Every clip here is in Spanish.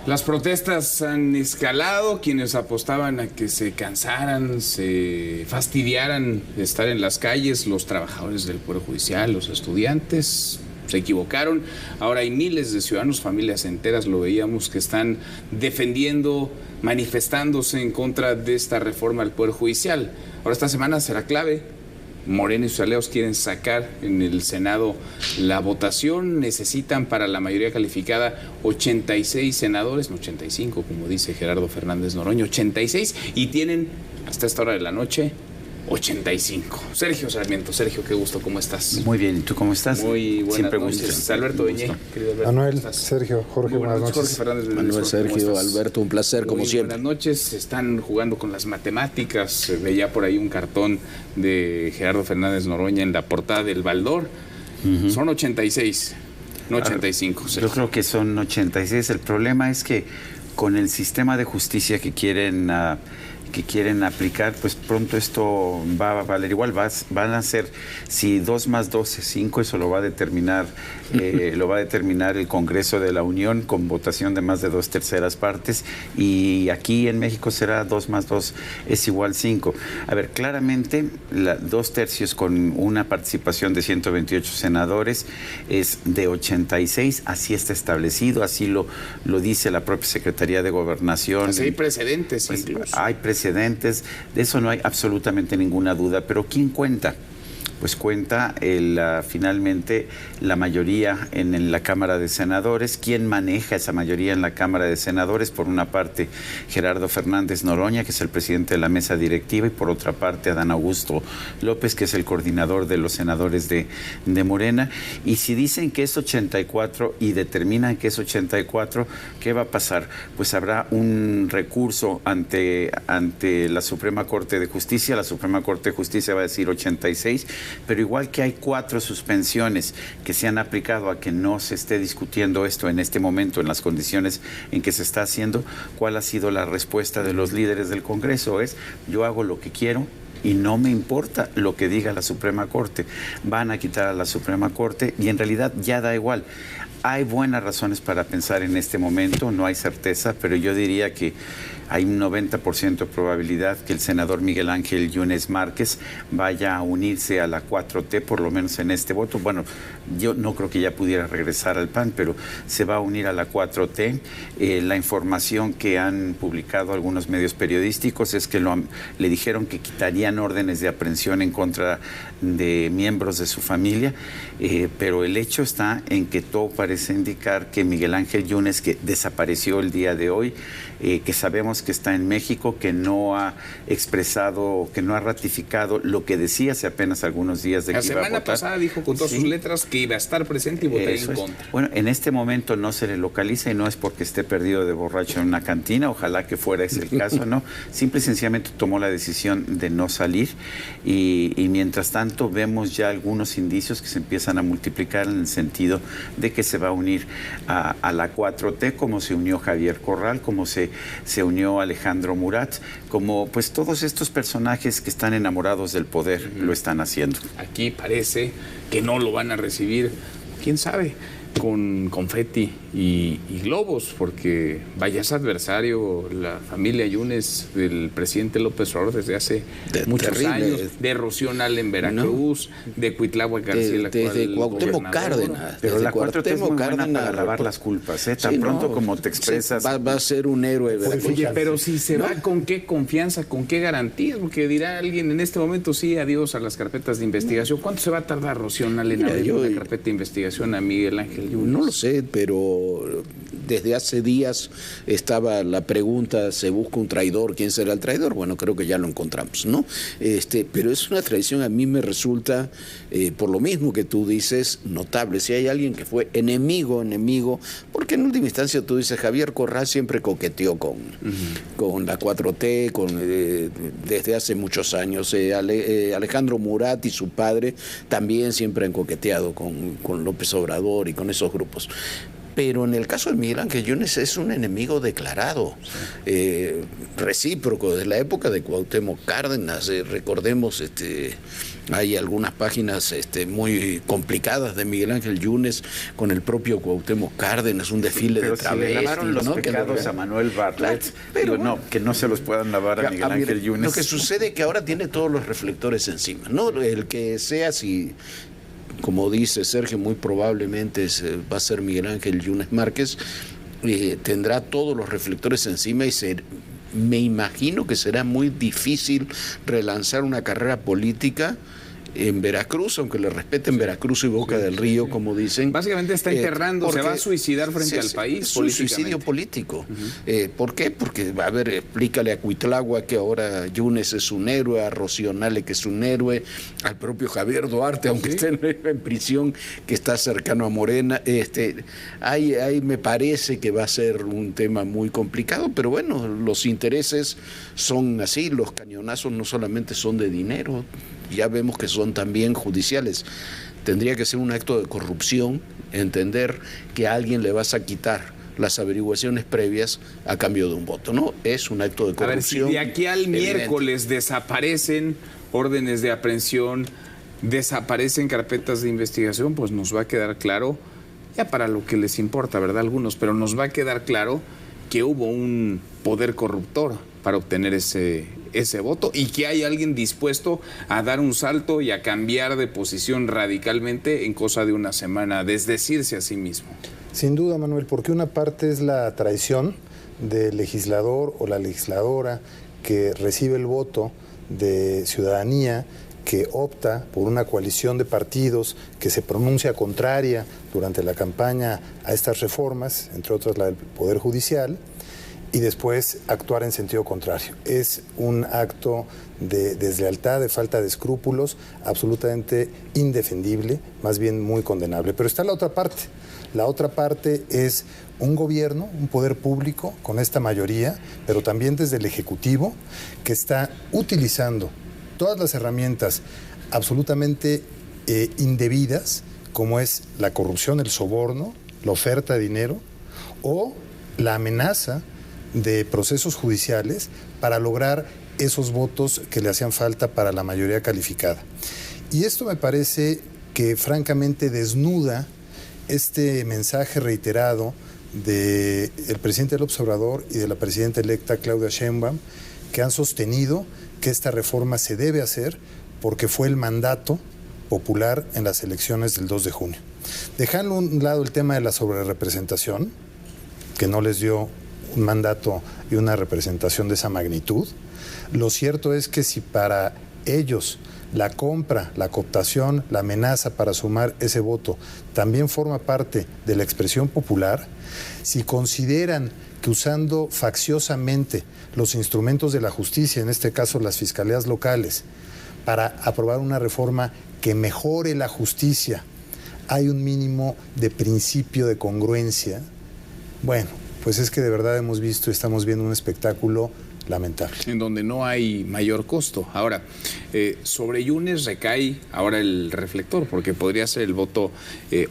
Las protestas han escalado, quienes apostaban a que se cansaran, se fastidiaran de estar en las calles, los trabajadores del Poder Judicial, los estudiantes, se equivocaron. Ahora hay miles de ciudadanos, familias enteras, lo veíamos, que están defendiendo, manifestándose en contra de esta reforma al Poder Judicial. Ahora esta semana será clave. Morena y sus aliados quieren sacar en el Senado la votación. Necesitan para la mayoría calificada 86 senadores, no 85, como dice Gerardo Fernández Noroña, 86, y tienen hasta esta hora de la noche 85. Sergio Sarmiento. Sergio, qué gusto, ¿cómo estás? Muy bien, ¿y tú cómo estás? Muy buenas noches. Alberto Beñé, querido Alberto. Manuel, Sergio, Jorge, buenas noches. Jorge Fernández Beñé. Manuel, Sergio, Alberto, un placer como siempre. Buenas noches. Están jugando con las matemáticas. Veía por ahí un cartón de Gerardo Fernández Noroña en la portada del Baldor. Son 86, no 85. Yo creo que son 86. El problema es que con el sistema de justicia que quieren aplicar, pues pronto esto va a valer igual. Van a ser, si 2 más 2 es 5, eso lo va a determinar el Congreso de la Unión con votación de más de 2/3 partes, y aquí en México será 2 más 2 es igual 5. A ver, claramente 2/3 con una participación de 128 senadores es de 86, así está establecido, así lo dice la propia Secretaría de Gobernación. Así hay precedentes, pues, incluso. Hay precedentes, de eso no hay absolutamente ninguna duda, pero ¿quién cuenta? Pues cuenta finalmente la mayoría en la Cámara de Senadores. ¿Quién maneja esa mayoría en la Cámara de Senadores? Por una parte, Gerardo Fernández Noroña, que es el presidente de la mesa directiva, y por otra parte, Adán Augusto López, que es el coordinador de los senadores de Morena. Y si dicen que es 84 y determinan que es 84, ¿qué va a pasar? Pues habrá un recurso ante la Suprema Corte de Justicia. La Suprema Corte de Justicia va a decir 86, pero igual que hay 4 suspensiones que se han aplicado a que no se esté discutiendo esto en este momento, en las condiciones en que se está haciendo, ¿cuál ha sido la respuesta de los líderes del Congreso? Es: yo hago lo que quiero y no me importa lo que diga la Suprema Corte. Van a quitar a la Suprema Corte y en realidad ya da igual. Hay buenas razones para pensar en este momento, no hay certeza, pero yo diría que hay un 90% de probabilidad que el senador Miguel Ángel Yunes Márquez vaya a unirse a la 4T, por lo menos en este voto. Bueno, yo no creo que ya pudiera regresar al PAN, pero se va a unir a la 4T. La información que han publicado algunos medios periodísticos es que le dijeron que quitarían órdenes de aprehensión en contra de miembros de su familia, pero el hecho está en que todo parece indicar que Miguel Ángel Yunes, que desapareció el día de hoy, que sabemos que está en México, que no ha expresado, que no ha ratificado lo que decía hace apenas algunos días de que iba a votar. La semana pasada dijo con todas sus letras que iba a estar presente y votaría en contra. Bueno, en este momento no se le localiza y no es porque esté perdido de borracho en una cantina, ojalá que fuera ese el caso, ¿no? Simple y sencillamente tomó la decisión de no salir y mientras tanto vemos ya algunos indicios que se empiezan a multiplicar en el sentido de que se va a unir a la 4T, como se unió Javier Corral, como se unió Alejandro Murat, como pues todos estos personajes que están enamorados del poder lo están haciendo. Aquí parece que no lo van a recibir, quién sabe, con confeti y globos, porque vaya, es adversario la familia Yunes del presidente López Obrador desde hace muchos años, de Rocío Nale en Veracruz, de Cuitláhuac García, desde Cuauhtémoc Cárdenas. Pero la 4T es muy buena para lavar las culpas, tan pronto como te expresas. Va a ser un héroe. Oye, pero si se va, ¿con qué confianza, con qué garantías? Porque dirá alguien en este momento, sí, adiós a las carpetas de investigación. ¿Cuánto se va a tardar Rocío Nale en abrir una carpeta de investigación a Miguel Ángel Yunes? No lo sé, pero desde hace días estaba la pregunta: ¿se busca un traidor? ¿Quién será el traidor? Bueno, creo que ya lo encontramos, ¿no? Pero es una traición, a mí me resulta, por lo mismo que tú dices, notable. Si hay alguien que fue enemigo, porque en última instancia tú dices, Javier Corral siempre coqueteó con la 4T, desde hace muchos años. Alejandro Murat y su padre también siempre han coqueteado con López Obrador y con esos grupos. Pero en el caso de Miguel Ángel Yunes es un enemigo declarado, recíproco, desde la época de Cuauhtémoc Cárdenas. Recordemos, hay algunas páginas muy complicadas de Miguel Ángel Yunes con el propio Cuauhtémoc Cárdenas, un desfile de travestis. Si le lavaron los pecados a Manuel Bartlett, pero no, que no se los puedan lavar a Miguel Ángel Yunes. Lo que sucede es que ahora tiene todos los reflectores encima, ¿no? El que sea, si, como dice Sergio, muy probablemente va a ser Miguel Ángel Yunes Márquez, tendrá todos los reflectores encima y me imagino que será muy difícil relanzar una carrera política en Veracruz, aunque le respeten Veracruz y Boca del Río, como dicen. Básicamente está enterrando, se va a suicidar frente al país. Es un suicidio político. ¿Por qué? Porque, a ver, explícale a Cuitlagua que ahora Yunes es un héroe, a Rocío Nale que es un héroe, al propio Javier Duarte, aunque esté en prisión, que está cercano a Morena. Ahí me parece que va a ser un tema muy complicado, pero bueno, los intereses son así, los cañonazos no solamente son de dinero, ya vemos que son también judiciales. Tendría que ser un acto de corrupción, entender que a alguien le vas a quitar las averiguaciones previas a cambio de un voto, ¿no? Es un acto de corrupción. A ver, si de aquí al miércoles desaparecen órdenes de aprehensión, desaparecen carpetas de investigación, pues nos va a quedar claro, ya para lo que les importa, ¿verdad? Algunos, pero nos va a quedar claro que hubo un poder corruptor para obtener ese voto y que hay alguien dispuesto a dar un salto y a cambiar de posición radicalmente en cosa de una semana, desdecirse a sí mismo. Sin duda, Manuel, porque una parte es la traición del legislador o la legisladora que recibe el voto de ciudadanía, que opta por una coalición de partidos que se pronuncia contraria durante la campaña a estas reformas, entre otras la del Poder Judicial, y después actuar en sentido contrario. Es un acto de deslealtad, de falta de escrúpulos, absolutamente indefendible, más bien muy condenable. Pero está la otra parte. La otra parte es un gobierno, un poder público con esta mayoría, pero también desde el Ejecutivo, que está utilizando todas las herramientas absolutamente indebidas, como es la corrupción, el soborno, la oferta de dinero o la amenaza de procesos judiciales para lograr esos votos que le hacían falta para la mayoría calificada. Y esto me parece que francamente desnuda este mensaje reiterado del presidente López Obrador y de la presidenta electa Claudia Sheinbaum, que han sostenido que esta reforma se debe hacer porque fue el mandato popular en las elecciones del 2 de junio. Dejando a un lado el tema de la sobrerepresentación, que no les dio un mandato y una representación de esa magnitud, lo cierto es que si para ellos la compra, la cooptación, la amenaza para sumar ese voto también forma parte de la expresión popular, si consideran que usando facciosamente los instrumentos de la justicia, en este caso las fiscalías locales, para aprobar una reforma que mejore la justicia, hay un mínimo de principio de congruencia, bueno, pues es que de verdad hemos visto y estamos viendo un espectáculo lamentable. En donde no hay mayor costo. Ahora, sobre Yunes recae ahora el reflector, porque podría ser el voto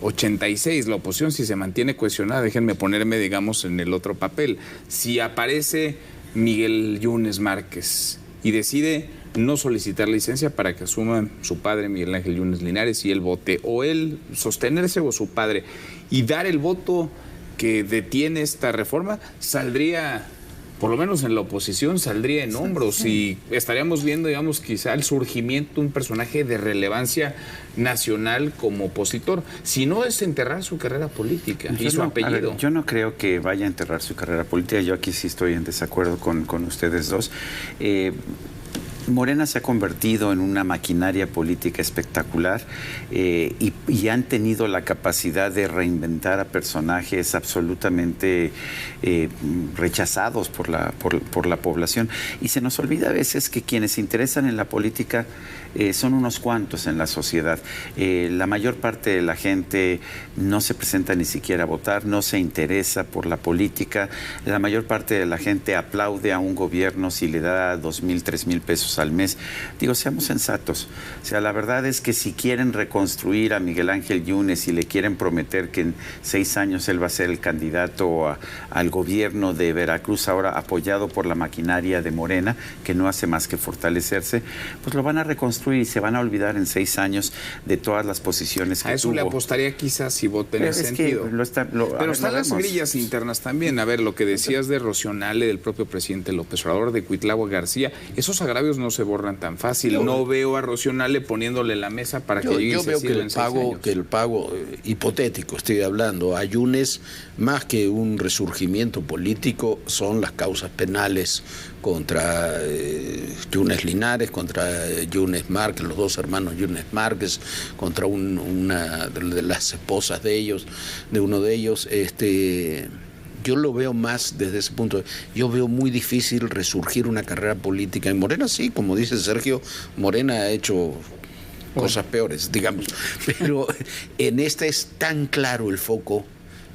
86. La oposición, si se mantiene cohesionada, déjenme ponerme, digamos, en el otro papel. Si aparece Miguel Yunes Márquez y decide no solicitar licencia para que asuma su padre, Miguel Ángel Yunes Linares, y él vote, o él sostenerse o su padre, y dar el voto que detiene esta reforma, saldría, por lo menos en la oposición, saldría en hombros y estaríamos viendo, digamos, quizá el surgimiento de un personaje de relevancia nacional como opositor. Si no, es enterrar su carrera política y su apellido. Yo no creo que vaya a enterrar su carrera política. Yo aquí sí estoy en desacuerdo con ustedes dos. Morena se ha convertido en una maquinaria política espectacular y han tenido la capacidad de reinventar a personajes absolutamente rechazados por la población. Y se nos olvida a veces que quienes se interesan en la política son unos cuantos en la sociedad. La mayor parte de la gente no se presenta ni siquiera a votar, no se interesa por la política. La mayor parte de la gente aplaude a un gobierno si le da 2,000, 3,000 pesos al mes. Digo, seamos sensatos. O sea, la verdad es que si quieren reconstruir a Miguel Ángel Yunes y le quieren prometer que en 6 años él va a ser el candidato al gobierno de Veracruz, ahora apoyado por la maquinaria de Morena, que no hace más que fortalecerse, pues lo van a reconstruir y se van a olvidar en 6 años de todas las posiciones que tuvo. A eso le apostaría quizás si vote en ese sentido. Pero están las grillas internas también. A ver, lo que decías de Rocionale, del propio presidente López Obrador, de Cuitlahua García, esos agravios no se borran tan fácil. No veo a Rocionale poniéndole la mesa para que llegue. Yo veo que el pago hipotético, estoy hablando, a Yunes, más que un resurgimiento político, son las causas penales contra Yunes Linares, contra Yunes Márquez, los 2 hermanos Yunes Márquez, contra una de las esposas de uno de ellos. Yo lo veo más desde ese punto. Yo veo muy difícil resurgir una carrera política en Morena. Sí, como dice Sergio, Morena ha hecho cosas peores, digamos. Pero en esta es tan claro el foco,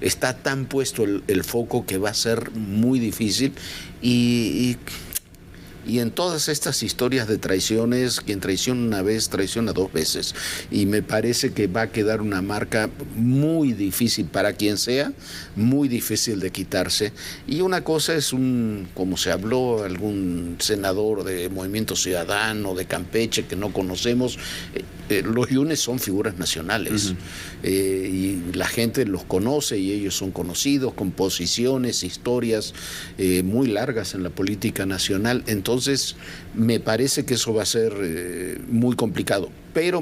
está tan puesto el foco que va a ser muy difícil. Y en todas estas historias de traiciones, quien traiciona una vez, traiciona 2 veces. Y me parece que va a quedar una marca muy difícil para quien sea, muy difícil de quitarse. Y una cosa es como se habló, algún senador de Movimiento Ciudadano, de Campeche, que no conocemos. Los Yunes son figuras nacionales. Y la gente los conoce y ellos son conocidos, con posiciones, historias muy largas en la política nacional. Entonces, me parece que eso va a ser muy complicado. Pero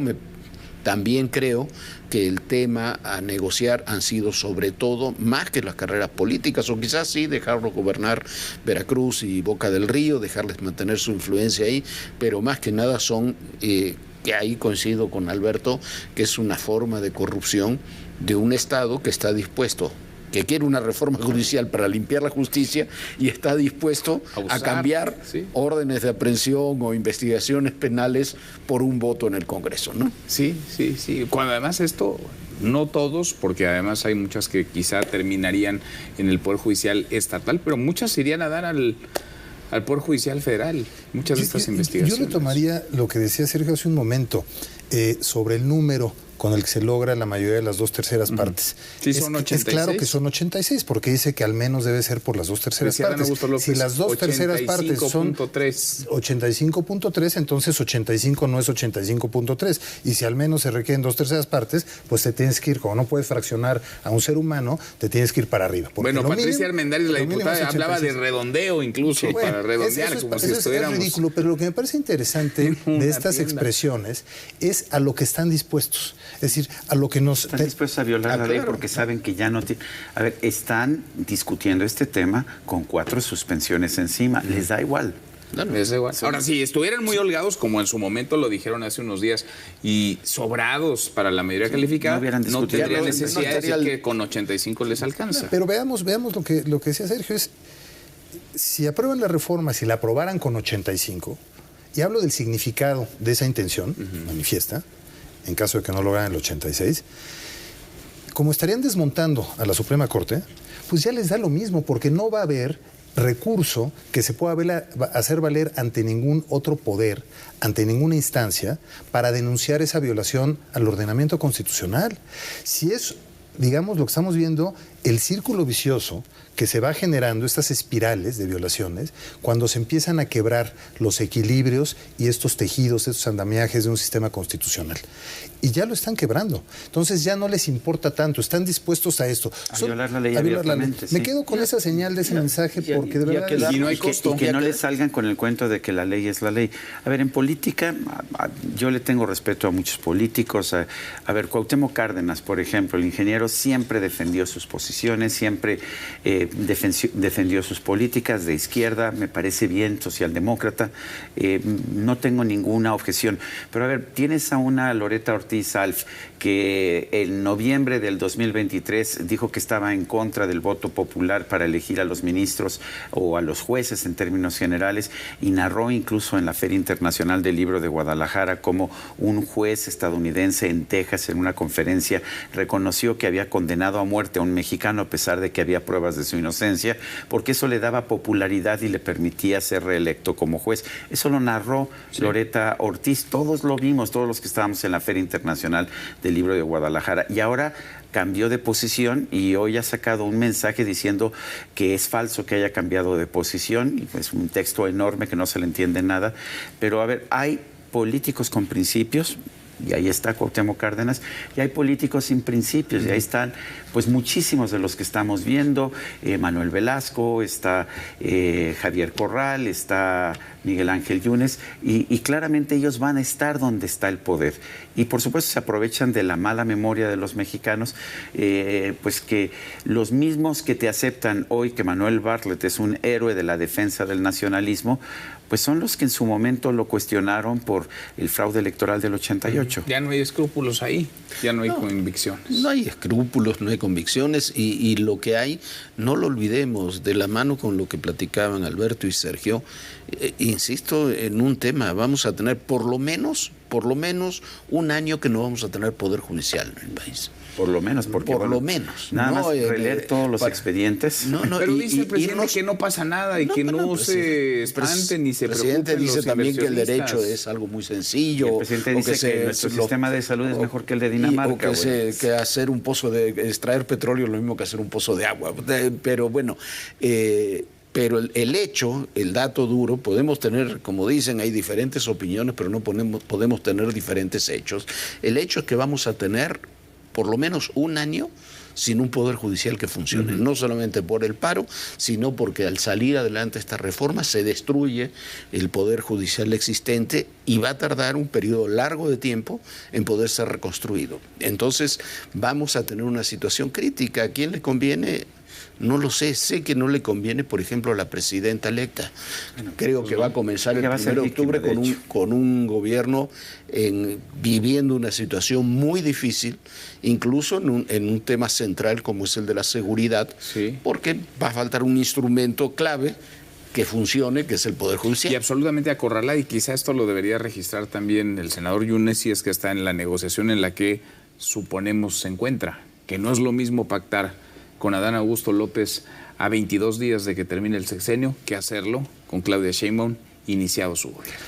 también creo que el tema a negociar han sido sobre todo, más que las carreras políticas, o quizás sí dejarlos gobernar Veracruz y Boca del Río, dejarles mantener su influencia ahí, pero más que nada son... que ahí coincido con Alberto, que es una forma de corrupción de un Estado que está dispuesto, que quiere una reforma judicial para limpiar la justicia y está dispuesto a cambiar órdenes de aprehensión o investigaciones penales por un voto en el Congreso, ¿no? Sí. Cuando además esto, no todos, porque además hay muchas que quizá terminarían en el Poder Judicial estatal, pero muchas irían a dar al Poder Judicial Federal, muchas de estas investigaciones. Yo retomaría lo que decía Sergio hace un momento sobre el número con el que se logra la mayoría de las 2/3 partes. Sí, son 86. Es claro que son 86, porque dice que al menos debe ser por las 2/3 partes. López, si las 2/3 partes son 85.3, entonces 85 no es 85.3. Y si al menos se requieren 2/3 partes, pues te tienes que ir, como no puedes fraccionar a un ser humano, te tienes que ir para arriba. Bueno, Patricia Armendáriz, la diputada, hablaba de redondeo incluso, sí, para redondear, como si estuviéramos... Es ridículo, pero lo que me parece interesante de estas expresiones es a lo que están dispuestos. Es decir, a lo que nos... Están dispuestos a violar la ley porque saben que ya no tienen... A ver, están discutiendo este tema con 4 suspensiones encima. Les da igual. No, les da igual. Ahora, si estuvieran muy holgados, como en su momento lo dijeron hace unos días, y sobrados para la mayoría calificada, no tendrían necesidad de decir que con 85 les alcanza. Pero veamos lo que decía Sergio, es si aprueban la reforma, si la aprobaran con 85, y hablo del significado de esa intención manifiesta, en caso de que no lograran el 86, como estarían desmontando a la Suprema Corte, pues ya les da lo mismo, porque no va a haber recurso que se pueda hacer valer ante ningún otro poder, ante ninguna instancia, para denunciar esa violación al ordenamiento constitucional. Si es, digamos, lo que estamos viendo, el círculo vicioso que se va generando, estas espirales de violaciones, cuando se empiezan a quebrar los equilibrios y estos tejidos, estos andamiajes de un sistema constitucional. Y ya lo están quebrando. Entonces ya no les importa tanto, están dispuestos a esto. A violar la ley abiertamente. Me quedo con esa señal de ese mensaje porque de verdad... Y no hay costo. Y que no les salgan con el cuento de que la ley es la ley. A ver, en política, yo le tengo respeto a muchos políticos. A ver, Cuauhtémoc Cárdenas, por ejemplo, el ingeniero siempre defendió sus posiciones, siempre defendió sus políticas de izquierda, me parece bien, socialdemócrata, no tengo ninguna objeción. Pero a ver, tienes a una Loretta Ortiz Alf que en noviembre del 2023 dijo que estaba en contra del voto popular para elegir a los ministros o a los jueces en términos generales, y narró incluso en la Feria Internacional del Libro de Guadalajara cómo un juez estadounidense en Texas, en una conferencia, reconoció que había condenado a muerte a un mexicano mexicano a pesar de que había pruebas de su inocencia, porque eso le daba popularidad y le permitía ser reelecto como juez. Eso lo narró Loretta Ortiz, todos lo vimos, todos los que estábamos en la Feria Internacional del Libro de Guadalajara, y ahora cambió de posición y hoy ha sacado un mensaje diciendo que es falso que haya cambiado de posición, y pues un texto enorme que no se le entiende nada, pero a ver, hay políticos con principios, y ahí está Cuauhtémoc Cárdenas, y hay políticos sin principios, y ahí están pues muchísimos de los que estamos viendo, Manuel Velasco, está Javier Corral, está Miguel Ángel Yunes, y claramente ellos van a estar donde está el poder. Y por supuesto se aprovechan de la mala memoria de los mexicanos, pues que los mismos que te aceptan hoy que Manuel Bartlett es un héroe de la defensa del nacionalismo, pues son los que en su momento lo cuestionaron por el fraude electoral del 88. Ya no hay escrúpulos ahí, ya no hay convicciones. No hay escrúpulos, no hay convicciones, y lo que hay, no lo olvidemos, de la mano con lo que platicaban Alberto y Sergio, insisto en un tema, vamos a tener por lo menos un año que no vamos a tener poder judicial en el país. Por lo menos, porque por lo menos. Nada más releer todos los expedientes. Pero dice el presidente que no pasa nada y que no se espanten ni se preocupen. El presidente dice también que el derecho es algo muy sencillo. El presidente dice que nuestro sistema de salud es mejor que el de Dinamarca. O que hacer un pozo extraer petróleo es lo mismo que hacer un pozo de agua. Pero bueno, pero el hecho, el dato duro, podemos tener, como dicen, hay diferentes opiniones, pero no podemos tener diferentes hechos. El hecho es que vamos a tener por lo menos un año sin un poder judicial que funcione, no solamente por el paro, sino porque al salir adelante esta reforma se destruye el poder judicial existente y va a tardar un periodo largo de tiempo en poder ser reconstruido. Entonces vamos a tener una situación crítica. ¿A quién le conviene? No lo sé, sé que no le conviene, por ejemplo, a la presidenta electa. Creo que va a comenzar el 1 de octubre con un gobierno viviendo una situación muy difícil, incluso en un tema central como es el de la seguridad, porque va a faltar un instrumento clave que funcione, que es el Poder Judicial. Y absolutamente acorralada, y quizá esto lo debería registrar también el senador Yunes, si es que está en la negociación en la que suponemos se encuentra, que no es lo mismo pactar con Adán Augusto López a 22 días de que termine el sexenio que hacerlo con Claudia Sheinbaum iniciado su gobierno.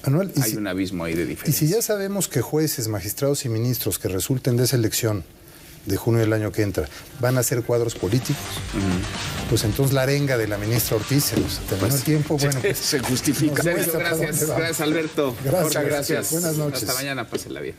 Manuel, hay un abismo ahí de diferencia. Y si ya sabemos que jueces, magistrados y ministros que resulten de esa elección de junio del año que entra van a ser cuadros políticos, pues entonces la arenga de la ministra Ortiz se nos terminó el tiempo. Bueno, pues, se justifica. Sergio, gracias Alberto. Gracias. Jorge, gracias. Buenas noches. Hasta mañana, pásenla bien.